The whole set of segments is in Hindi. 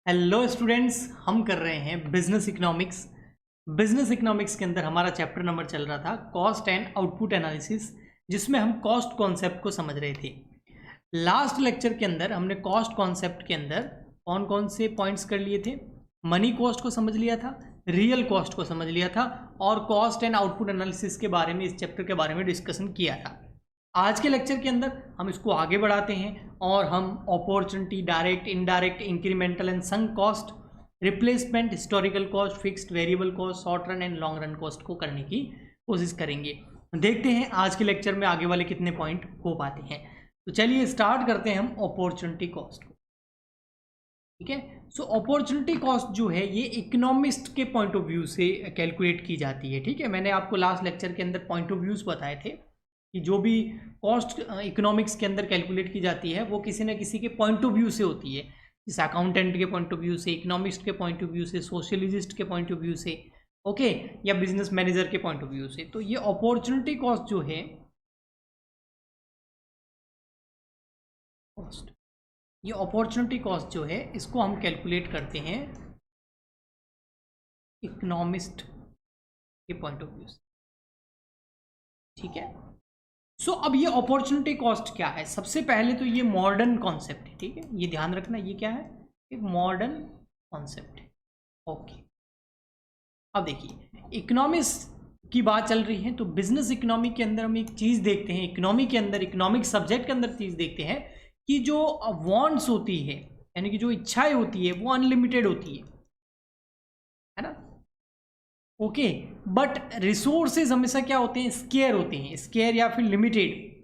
हेलो स्टूडेंट्स, हम कर रहे हैं बिजनेस इकोनॉमिक्स। बिजनेस इकोनॉमिक्स के अंदर हमारा चैप्टर नंबर चल रहा था कॉस्ट एंड आउटपुट एनालिसिस, जिसमें हम कॉस्ट कॉन्सेप्ट को समझ रहे थे। लास्ट लेक्चर के अंदर हमने कॉस्ट कॉन्सेप्ट के अंदर कौन कौन से पॉइंट्स कर लिए थे। मनी कॉस्ट को समझ लिया था, रियल कॉस्ट को समझ लिया था, और कॉस्ट एंड आउटपुट एनालिसिस के बारे में, इस चैप्टर के बारे में डिस्कशन किया था। आज के लेक्चर के अंदर हम इसको आगे बढ़ाते हैं और हम opportunity, direct, indirect, incremental and sunk cost, replacement, historical cost, fixed, variable cost, short run and long run cost को करने की कोशिश करेंगे। देखते हैं आज के लेक्चर में आगे वाले कितने पॉइंट हो पाते हैं। तो चलिए स्टार्ट करते हैं हम अपॉर्चुनिटी कॉस्ट को। ठीक है, सो अपॉर्चुनिटी कॉस्ट जो है ये इकोनॉमिस्ट के पॉइंट ऑफ व्यू से कैलकुलेट की जाती है। ठीक है, मैंने आपको लास्ट लेक्चर के अंदर पॉइंट ऑफ व्यूज बताए थे कि जो भी कॉस्ट इकोनॉमिक्स के अंदर कैलकुलेट की जाती है वो किसी न किसी के पॉइंट ऑफ व्यू से होती है, जैसे अकाउंटेंट के पॉइंट ऑफ व्यू से, इकोनॉमिस्ट के पॉइंट ऑफ व्यू से, सोशलिस्ट के पॉइंट ऑफ व्यू से, ओके, या बिजनेस मैनेजर के पॉइंट ऑफ व्यू से। तो ये अपॉर्चुनिटी कॉस्ट जो है, ये अपॉर्चुनिटी कॉस्ट जो है इसको हम कैलकुलेट करते हैं इकोनॉमिस्ट के पॉइंट ऑफ व्यू से। ठीक है, सो अब ये अपॉर्चुनिटी कॉस्ट क्या है? सबसे पहले तो ये मॉडर्न कॉन्सेप्ट है। ठीक है, ये ध्यान रखना, ये क्या है? एक मॉडर्न कॉन्सेप्ट है। ओके, अब देखिए, इकोनॉमिक्स की बात चल रही है तो बिजनेस इकोनॉमी के अंदर हम एक चीज़ देखते हैं, इकोनॉमी के अंदर, इकोनॉमिक सब्जेक्ट के अंदर चीज़ देखते हैं कि जो वांट्स होती है, यानी कि जो इच्छाएं होती है, वो अनलिमिटेड होती है ना। ओके, बट रिसोर्सेज हमेशा क्या होते हैं? स्केयर होते हैं, स्केयर या फिर लिमिटेड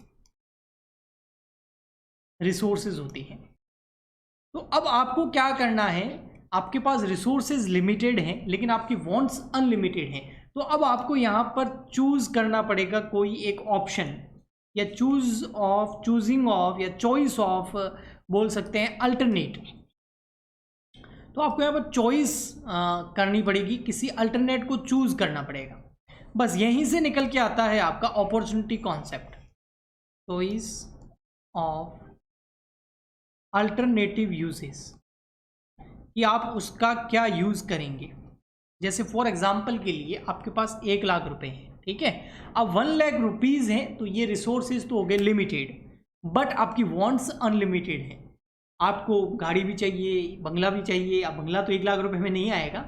रिसोर्सेज होती हैं। तो अब आपको क्या करना है? आपके पास रिसोर्सेज लिमिटेड हैं लेकिन आपकी वांट्स अनलिमिटेड हैं, तो अब आपको यहां पर चूज करना पड़ेगा कोई एक ऑप्शन, या चूजिंग ऑफ, या चॉइस ऑफ बोल सकते हैं, अल्टरनेट। तो आपको यहाँ पर चॉइस करनी पड़ेगी, किसी अल्टरनेट को चूज करना पड़ेगा। बस यहीं से निकल के आता है आपका opportunity concept, choice of alternative uses, कि आप उसका क्या यूज करेंगे। जैसे फॉर एग्जांपल के लिए आपके पास 1 लाख रुपए हैं, ठीक है, अब 1 लाख रुपीज हैं, तो ये रिसोर्सेज तो हो गए लिमिटेड, बट आपकी वांट्स अनलिमिटेड है। आपको गाड़ी भी चाहिए, बंगला भी चाहिए। अब बंगला तो 1 लाख रुपए में नहीं आएगा,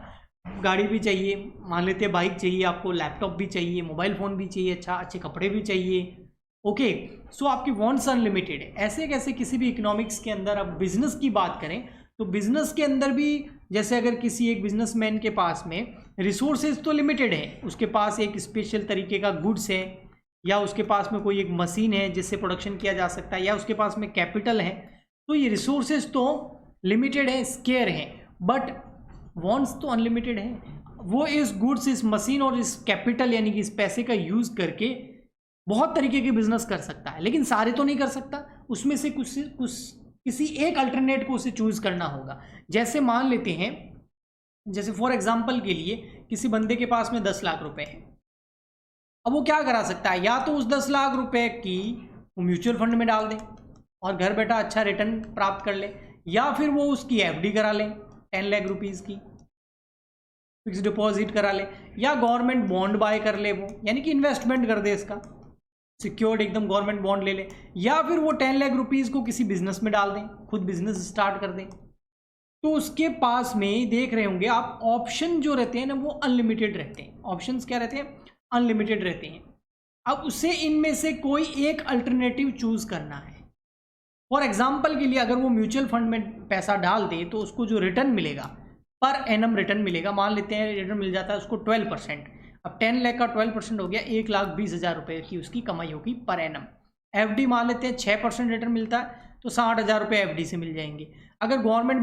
गाड़ी भी चाहिए, मान लेते हैं बाइक चाहिए, आपको लैपटॉप भी चाहिए, मोबाइल फ़ोन भी चाहिए, अच्छा अच्छे कपड़े भी चाहिए। ओके, सो आपकी वांट्स अनलिमिटेड है। ऐसे कैसे किसी भी इकोनॉमिक्स के अंदर, अब बिजनेस की बात करें तो बिजनेस के अंदर भी, जैसे अगर किसी एक बिजनेसमैन के पास में रिसोर्सेज तो लिमिटेड है, उसके पास एक स्पेशल तरीके का गुड्स है, या उसके पास में कोई एक मशीन है जिससे प्रोडक्शन किया जा सकता है, या उसके पास में कैपिटल है, तो ये रिसोर्सेज तो लिमिटेड है, स्केयर है, बट वांट्स तो अनलिमिटेड है। वो इस गुड्स, इस मशीन और इस कैपिटल यानी कि इस पैसे का यूज करके बहुत तरीके के बिजनेस कर सकता है, लेकिन सारे तो नहीं कर सकता। उसमें से कुछ किसी एक अल्टरनेट को उसे चूज करना होगा। जैसे मान लेते हैं, जैसे फॉर एग्जांपल के लिए किसी बंदे के पास में 10 लाख रुपए हैं। अब वो क्या करा सकता है? या तो उस 10 लाख रुपए की वो म्यूचुअल फंड में डाल दें और घर बैठा अच्छा रिटर्न प्राप्त कर ले, या फिर वो उसकी एफडी करा लें 10 लाख रुपीज़ की, फिक्स डिपॉजिट करा ले, या गवर्नमेंट बॉन्ड बाय कर ले, वो यानी कि इन्वेस्टमेंट कर दे, इसका सिक्योर्ड एकदम गवर्नमेंट बॉन्ड ले ले, या फिर वो 10 लाख रुपीज़ को किसी बिजनेस में डाल दें, खुद बिजनेस स्टार्ट कर दें। तो उसके पास में देख रहे होंगे आप, ऑप्शन जो रहते हैं ना वो अनलिमिटेड रहते हैं। ऑप्शंस क्या रहते हैं? अनलिमिटेड रहते हैं। अब उसे इनमें से कोई एक अल्टरनेटिव चूज करना है। फॉर एग्जाम्पल के लिए अगर वो म्यूचुअल फंड में पैसा डाल दे तो उसको जो रिटर्न मिलेगा, पर एनम रिटर्न मिलेगा, मान लेते हैं रिटर्न मिल जाता है उसको 12%। अब 10 लाख का 12% हो गया, 1,20,000 रुपये की उसकी कमाई होगी पर एनम। एफडी मान लेते हैं 6% रिटर्न मिलता है, तो 60,000 रुपये एफडी से मिल जाएंगे। अगर गवर्नमेंट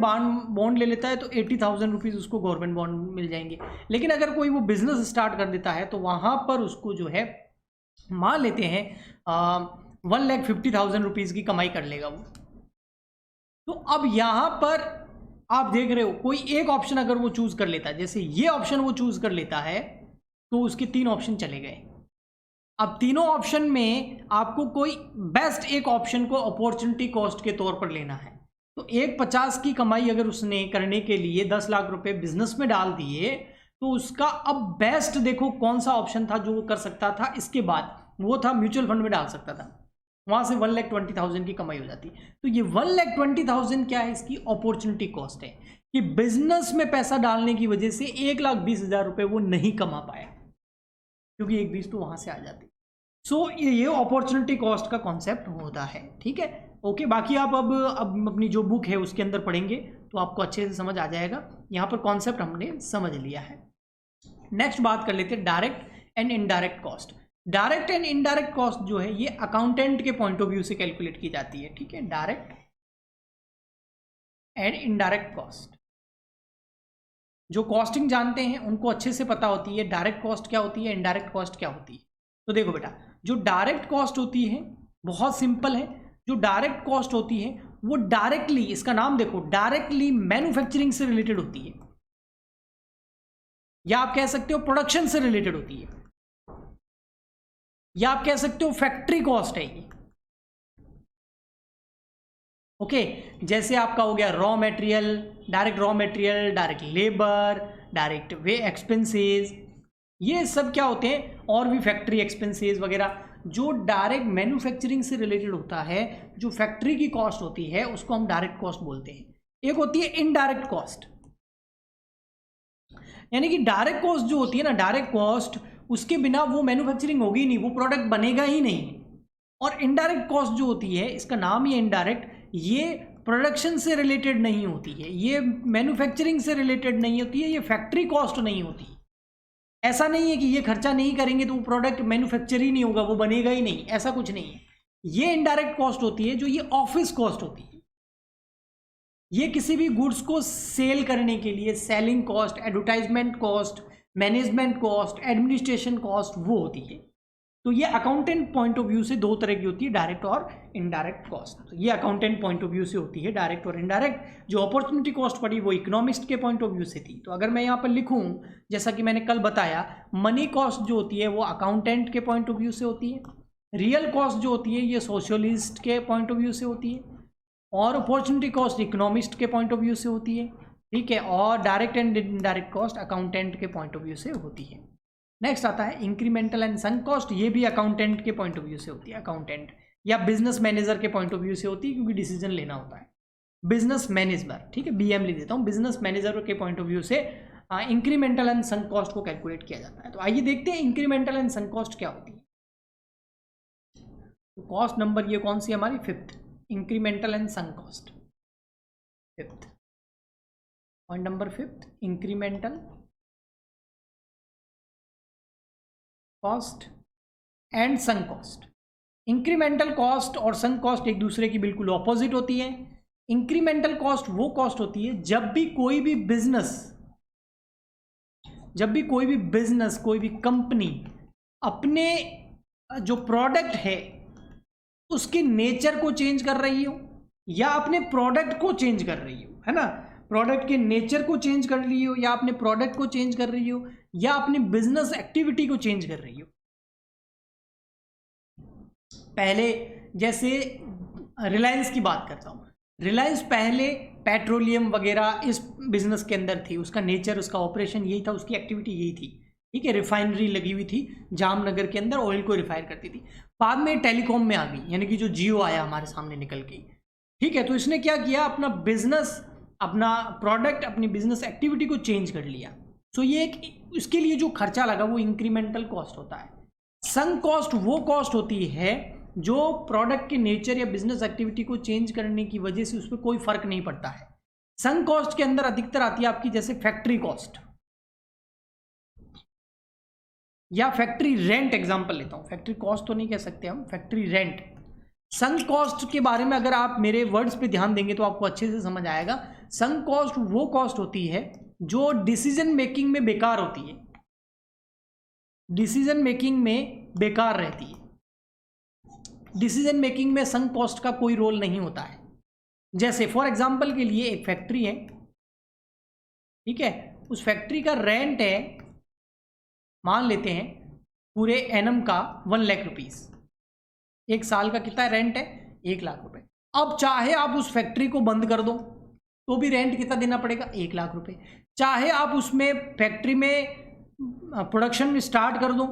बॉन्ड ले लेता है तो 80,000 रुपीज़ उसको गवर्नमेंट बॉन्ड मिल जाएंगे। लेकिन अगर कोई वो बिजनेस स्टार्ट कर देता है तो वहाँ पर उसको जो है, मान लेते हैं 1,50,000 रुपीज़ की कमाई कर लेगा वो। तो अब यहाँ पर आप देख रहे हो, कोई एक ऑप्शन अगर वो चूज कर लेता है, जैसे ये ऑप्शन वो चूज कर लेता है, तो उसके 3 ऑप्शन चले गए। अब तीनों ऑप्शन में आपको कोई बेस्ट एक ऑप्शन को अपॉर्चुनिटी कॉस्ट के तौर पर लेना है। तो 1,50 की कमाई अगर उसने करने के लिए 10 लाख रुपए बिजनेस में डाल दिए, तो उसका अब बेस्ट देखो कौन सा ऑप्शन था जो वो कर सकता था। इसके बाद वो था म्यूचुअल फंड में डाल सकता था, वहां से 1,20,000 की कमाई हो जाती। तो ये 1,20,000 क्या है, इसकी अपॉर्चुनिटी कॉस्ट है कि बिजनेस में पैसा डालने की वजह से 1,20,000 रुपए वो नहीं कमा पाया, क्योंकि 1,20 तो वहां से आ जाती। सो ये अपॉर्चुनिटी कॉस्ट का कॉन्सेप्ट होता है, ठीक है। ओके, बाकी आप अब अपनी जो बुक है उसके अंदर पढ़ेंगे तो आपको अच्छे से समझ आ जाएगा। यहाँ पर कॉन्सेप्ट हमने समझ लिया है। नेक्स्ट बात कर लेते हैं direct and indirect cost. Direct and indirect cost जो है ये अकाउंटेंट के पॉइंट ऑफ व्यू से कैलकुलेट की जाती है, ठीक है। डायरेक्ट एंड इनडायरेक्ट कॉस्ट, जो कॉस्टिंग जानते हैं उनको अच्छे से पता होती है डायरेक्ट कॉस्ट क्या होती है, इनडायरेक्ट कॉस्ट क्या होती है। तो देखो बेटा, जो डायरेक्ट कॉस्ट होती है बहुत सिंपल है। जो डायरेक्ट कॉस्ट होती है वो डायरेक्टली, इसका नाम देखो, डायरेक्टली मैन्युफैक्चरिंग से रिलेटेड होती है, या आप कह सकते हो प्रोडक्शन से रिलेटेड होती है, या आप कह सकते हो फैक्ट्री कॉस्ट है ये। ओके, जैसे आपका हो गया raw material, direct raw material, direct labour, direct way expenses, ये सब क्या होते हैं, और भी फैक्ट्री एक्सपेंसेस वगैरह। जो डायरेक्ट मैन्युफैक्चरिंग से रिलेटेड होता है, जो फैक्ट्री की कॉस्ट होती है, उसको हम डायरेक्ट कॉस्ट बोलते हैं। एक होती है इनडायरेक्ट कॉस्ट, यानी कि डायरेक्ट कॉस्ट जो होती है ना, डायरेक्ट कॉस्ट, उसके बिना वो मैन्युफैक्चरिंग होगी नहीं, वो प्रोडक्ट बनेगा ही नहीं। और इनडायरेक्ट कॉस्ट जो होती है, इसका नाम ही इनडायरेक्ट, ये प्रोडक्शन से रिलेटेड नहीं होती है, ये मैन्युफैक्चरिंग से रिलेटेड नहीं होती है, ये फैक्ट्री कॉस्ट नहीं होती। ऐसा नहीं है कि ये खर्चा नहीं करेंगे तो वो प्रोडक्ट मैन्युफैक्चर ही नहीं होगा, वो बनेगा ही नहीं, ऐसा कुछ नहीं है। ये इनडायरेक्ट कॉस्ट होती है, जो ये ऑफिस कॉस्ट होती है। ये किसी भी गुड्स को सेल करने के लिए selling cost, advertisement cost, management cost, administration cost वो होती है। तो ये अकाउंटेंट पॉइंट ऑफ व्यू से दो तरह की होती है, डायरेक्ट और इनडायरेक्ट कॉस्ट। तो ये अकाउंटेंट पॉइंट ऑफ व्यू से होती है, डायरेक्ट और इनडायरेक्ट। जो अपॉर्चुनिटी कॉस्ट पड़ी वो इकोनॉमिस्ट के पॉइंट ऑफ व्यू से थी। तो अगर मैं यहाँ पर लिखूँ, जैसा कि मैंने कल बताया, मनी कॉस्ट जो होती है वो अकाउंटेंट के पॉइंट ऑफ व्यू से होती है, रियल कॉस्ट जो होती है ये सोशलिस्ट के पॉइंट ऑफ व्यू से होती है, और अपॉर्चुनिटी कॉस्ट इकोनॉमिस्ट के पॉइंट ऑफ व्यू से होती है, ठीक है। और direct and indirect cost accountant के पॉइंट ऑफ व्यू से होती है। नेक्स्ट आता है इंक्रीमेंटल एंड संक कॉस्ट, ये भी अकाउंटेंट के पॉइंट ऑफ व्यू से होती है, अकाउंटेंट या बिजनेस मैनेजर के पॉइंट ऑफ व्यू से होती है, क्योंकि डिसीजन लेना होता है। बिजनेस मैनेजर, ठीक है, BM लिख देता हूँ, बिजनेस मैनेजर के पॉइंट ऑफ व्यू से इंक्रीमेंटल एंड संक कॉस्ट को कैलकुलेट किया जाता है। तो आइए देखते हैं इंक्रीमेंटल एंड संक कॉस्ट क्या होती है। तो कॉस्ट नंबर ये कौन सी हमारी, 5th, incremental and sunk cost, 5th point number 5th, incremental cost and sunk cost. Incremental cost और संक कॉस्ट एक दूसरे की बिल्कुल ऑपोजिट होती है। इंक्रीमेंटल कॉस्ट वो कॉस्ट होती है जब भी कोई भी बिजनेस, कोई भी कंपनी अपने जो प्रोडक्ट है उसके नेचर को चेंज कर रही हो, या अपने प्रोडक्ट को चेंज कर रही हो, है ना, प्रोडक्ट के नेचर को चेंज कर रही हो, या अपने प्रोडक्ट को चेंज कर रही हो, या अपनी बिजनेस एक्टिविटी को चेंज कर रही हो। पहले जैसे रिलायंस की बात करता हूँ, रिलायंस पहले पेट्रोलियम वगैरह इस बिजनेस के अंदर थी, उसका नेचर, उसका ऑपरेशन यही था, उसकी एक्टिविटी यही थी, ठीक है। रिफाइनरी लगी हुई थी जामनगर के अंदर, ऑयल को रिफाइन करती थी। बाद में टेलीकॉम में आ गई, यानी कि जो जियो आया हमारे सामने निकल के, ठीक है। तो इसने क्या किया, अपना बिजनेस, अपना प्रोडक्ट, अपनी बिजनेस एक्टिविटी को चेंज कर लिया। सो ये एक, इसके लिए जो खर्चा लगा वो इंक्रीमेंटल कॉस्ट होता है। संक कॉस्ट वो कॉस्ट होती है जो प्रोडक्ट के नेचर या बिजनेस एक्टिविटी को चेंज करने की वजह से उस पर कोई फर्क नहीं पड़ता है। संक कॉस्ट के अंदर अधिकतर आती है आपकी जैसे फैक्ट्री कॉस्ट या फैक्ट्री रेंट। एग्जांपल लेता हूं, फैक्ट्री कॉस्ट तो नहीं कह सकते हम, फैक्ट्री रेंट। संक कॉस्ट के बारे में अगर आप मेरे वर्ड्स पे ध्यान देंगे तो आपको अच्छे से समझ आएगा। संक कॉस्ट वो कॉस्ट होती है जो डिसीजन मेकिंग में बेकार होती है, डिसीजन मेकिंग में बेकार रहती है। डिसीजन मेकिंग में संक कॉस्ट का कोई रोल नहीं होता है। जैसे फॉर एग्जांपल के लिए एक फैक्ट्री है, ठीक है, उस फैक्ट्री का रेंट है, मान लेते हैं पूरे एनम का 1 लाख रुपीस, एक साल का कितना रेंट है, 1 लाख रुपए। अब चाहे आप उस फैक्ट्री को बंद कर दो तो भी रेंट कितना देना पड़ेगा, 1 लाख रुपए। चाहे आप उसमें फैक्ट्री में प्रोडक्शन स्टार्ट कर दो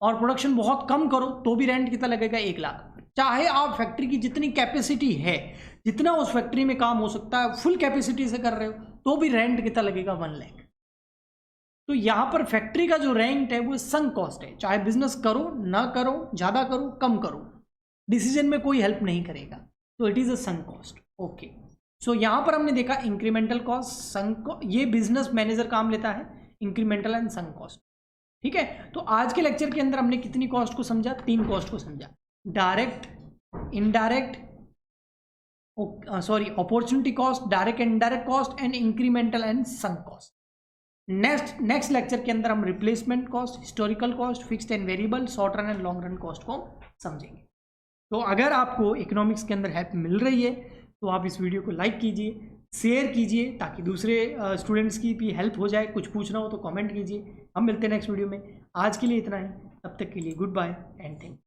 और प्रोडक्शन बहुत कम करो तो भी रेंट कितना लगेगा, 1 लाख। चाहे आप फैक्ट्री की जितनी कैपेसिटी है, जितना उस फैक्ट्री में काम हो सकता है, फुल कैपेसिटी से कर रहे हो तो भी रेंट कितना लगेगा, 1 लाख। तो यहाँ पर फैक्ट्री का जो रेंट है वो संक कॉस्ट है। चाहे बिजनेस करो ना करो, ज़्यादा करो कम करो, डिसीजन में कोई हेल्प नहीं करेगा, तो it is a sunk cost. Okay, so यहाँ पर हमने देखा इंक्रीमेंटल कॉस्ट, संक, ये बिजनेस मैनेजर काम लेता है, इंक्रीमेंटल एंड संक कॉस्ट। ठीक है, तो आज के लेक्चर के अंदर हमने कितनी कॉस्ट को समझा, 3 कॉस्ट को समझा, direct, indirect, opportunity cost, direct and indirect cost, and incremental and sunk cost. Next lecture के अंदर हम replacement cost, historical cost, fixed and variable, short run and long run cost को समझेंगे। तो अगर आपको इकोनॉमिक्स के अंदर हेल्प मिल रही है तो आप इस वीडियो को लाइक कीजिए, शेयर कीजिए, ताकि दूसरे स्टूडेंट्स की भी हेल्प हो जाए। कुछ पूछना हो तो कमेंट कीजिए। हम मिलते हैं नेक्स्ट वीडियो में। आज के लिए इतना ही, तब तक के लिए goodbye and thank you.